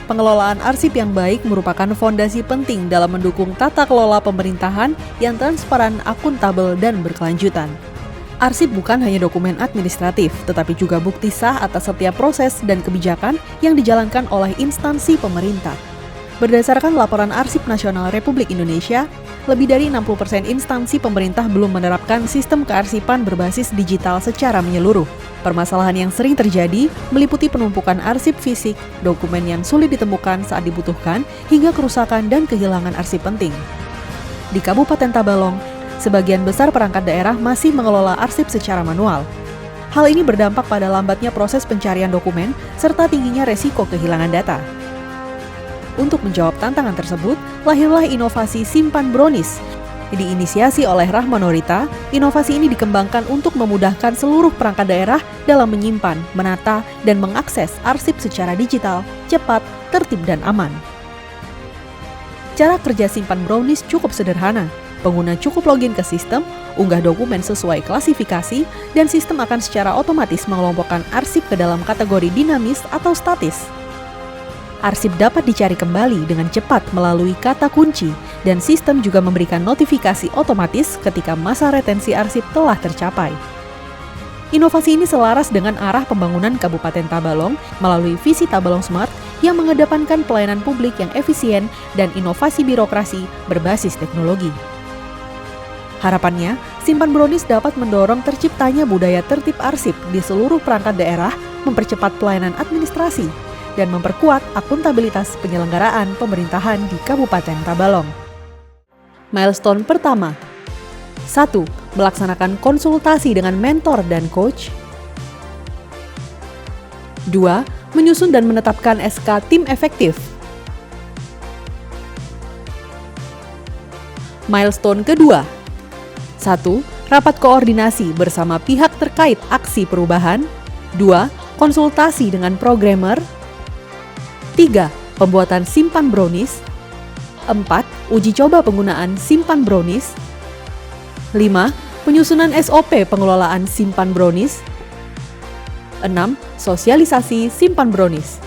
Pengelolaan arsip yang baik merupakan fondasi penting dalam mendukung tata kelola pemerintahan yang transparan, akuntabel, dan berkelanjutan. Arsip bukan hanya dokumen administratif, tetapi juga bukti sah atas setiap proses dan kebijakan yang dijalankan oleh instansi pemerintah. Berdasarkan laporan Arsip Nasional Republik Indonesia, lebih dari 60% instansi pemerintah belum menerapkan sistem kearsipan berbasis digital secara menyeluruh. Permasalahan yang sering terjadi meliputi penumpukan arsip fisik, dokumen yang sulit ditemukan saat dibutuhkan, hingga kerusakan dan kehilangan arsip penting. Di Kabupaten Tabalong, sebagian besar perangkat daerah masih mengelola arsip secara manual. Hal ini berdampak pada lambatnya proses pencarian dokumen serta tingginya resiko kehilangan data. Untuk menjawab tantangan tersebut, lahirlah inovasi Simpan Brownies. Diinisiasi oleh Rahma Norita, inovasi ini dikembangkan untuk memudahkan seluruh perangkat daerah dalam menyimpan, menata, dan mengakses arsip secara digital, cepat, tertib, dan aman. Cara kerja Simpan Brownies cukup sederhana. Pengguna cukup login ke sistem, unggah dokumen sesuai klasifikasi, dan sistem akan secara otomatis mengelompokkan arsip ke dalam kategori dinamis atau statis. Arsip dapat dicari kembali dengan cepat melalui kata kunci, dan sistem juga memberikan notifikasi otomatis ketika masa retensi arsip telah tercapai. Inovasi ini selaras dengan arah pembangunan Kabupaten Tabalong melalui visi Tabalong Smart yang mengedepankan pelayanan publik yang efisien dan inovasi birokrasi berbasis teknologi. Harapannya, Simpan Brownies dapat mendorong terciptanya budaya tertib arsip di seluruh perangkat daerah, mempercepat pelayanan administrasi, dan memperkuat akuntabilitas penyelenggaraan pemerintahan di Kabupaten Tabalong. Milestone pertama. 1. Melaksanakan konsultasi dengan mentor dan coach. 2. Menyusun dan menetapkan SK tim efektif. Milestone kedua. 1. Rapat koordinasi bersama pihak terkait aksi perubahan. 2. Konsultasi dengan programmer. 3. Pembuatan Simpan Brownies. 4. Uji coba penggunaan Simpan Brownies. 5. Penyusunan SOP pengelolaan Simpan Brownies. 6. Sosialisasi Simpan Brownies.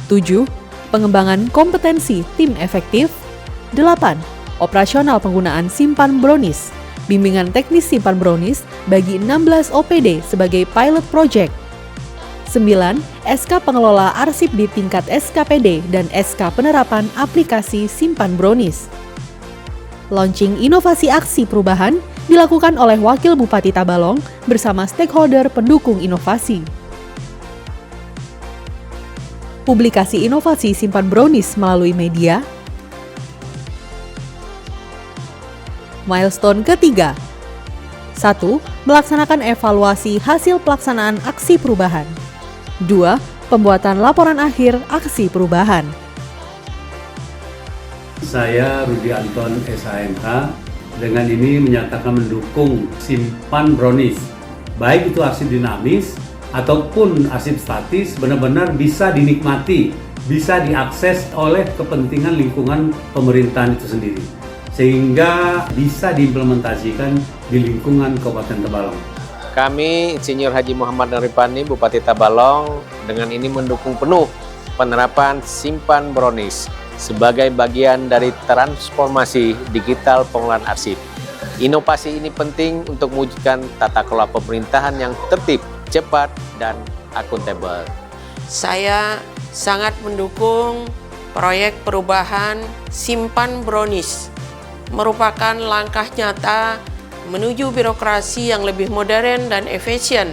Tujuh, pengembangan kompetensi tim efektif. 8. Operasional penggunaan Simpan Brownies. Bimbingan teknis Simpan Brownies bagi 16 OPD sebagai pilot project. 9. SK pengelola arsip di tingkat SKPD dan SK penerapan aplikasi Simpan Brownies. Launching inovasi aksi perubahan dilakukan oleh Wakil Bupati Tabalong bersama stakeholder pendukung inovasi. Publikasi inovasi Simpan Brownies melalui media. Milestone ketiga. 1. Melaksanakan evaluasi hasil pelaksanaan aksi perubahan. 2. Pembuatan laporan akhir aksi perubahan. Saya Rudi Anton SHMH dengan ini menyatakan mendukung Simpan Brownies. Baik itu arsip dinamis ataupun arsip statis benar-benar bisa dinikmati, bisa diakses oleh kepentingan lingkungan pemerintahan itu sendiri, sehingga bisa diimplementasikan di lingkungan Kabupaten Tabalong. Kami, Insinyur Haji Muhammad Noripani, Bupati Tabalong, dengan ini mendukung penuh penerapan Simpan Brownies sebagai bagian dari transformasi digital pengelolaan arsip. Inovasi ini penting untuk mewujudkan tata kelola pemerintahan yang tertib, cepat, dan akuntabel. Saya sangat mendukung proyek perubahan Simpan Brownies. Merupakan langkah nyata menuju birokrasi yang lebih modern dan efisien.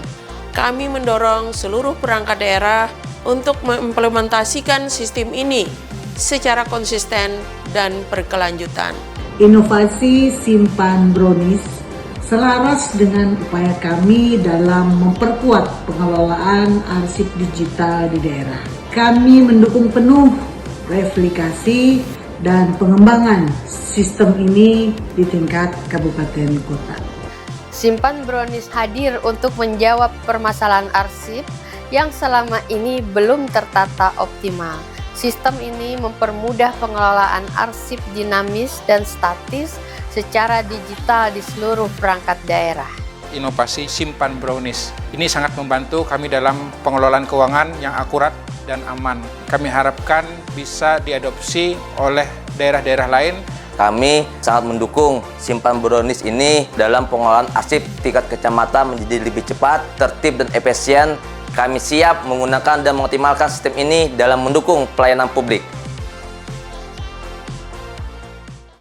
Kami mendorong seluruh perangkat daerah untuk mengimplementasikan sistem ini secara konsisten dan berkelanjutan. Inovasi Simpan Brownies selaras dengan upaya kami dalam memperkuat pengelolaan arsip digital di daerah. Kami mendukung penuh replikasi dan pengembangan sistem ini di tingkat kabupaten kota. Simpan Brownies hadir untuk menjawab permasalahan arsip yang selama ini belum tertata optimal. Sistem ini mempermudah pengelolaan arsip dinamis dan statis secara digital di seluruh perangkat daerah. Inovasi simpan brownies ini sangat membantu kami dalam pengelolaan keuangan yang akurat dan aman. Kami harapkan bisa diadopsi oleh daerah-daerah lain. Kami sangat mendukung simpan brownies ini dalam pengelolaan arsip tingkat kecamatan menjadi lebih cepat, tertib, dan efisien. Kami siap menggunakan dan mengoptimalkan sistem ini dalam mendukung pelayanan publik.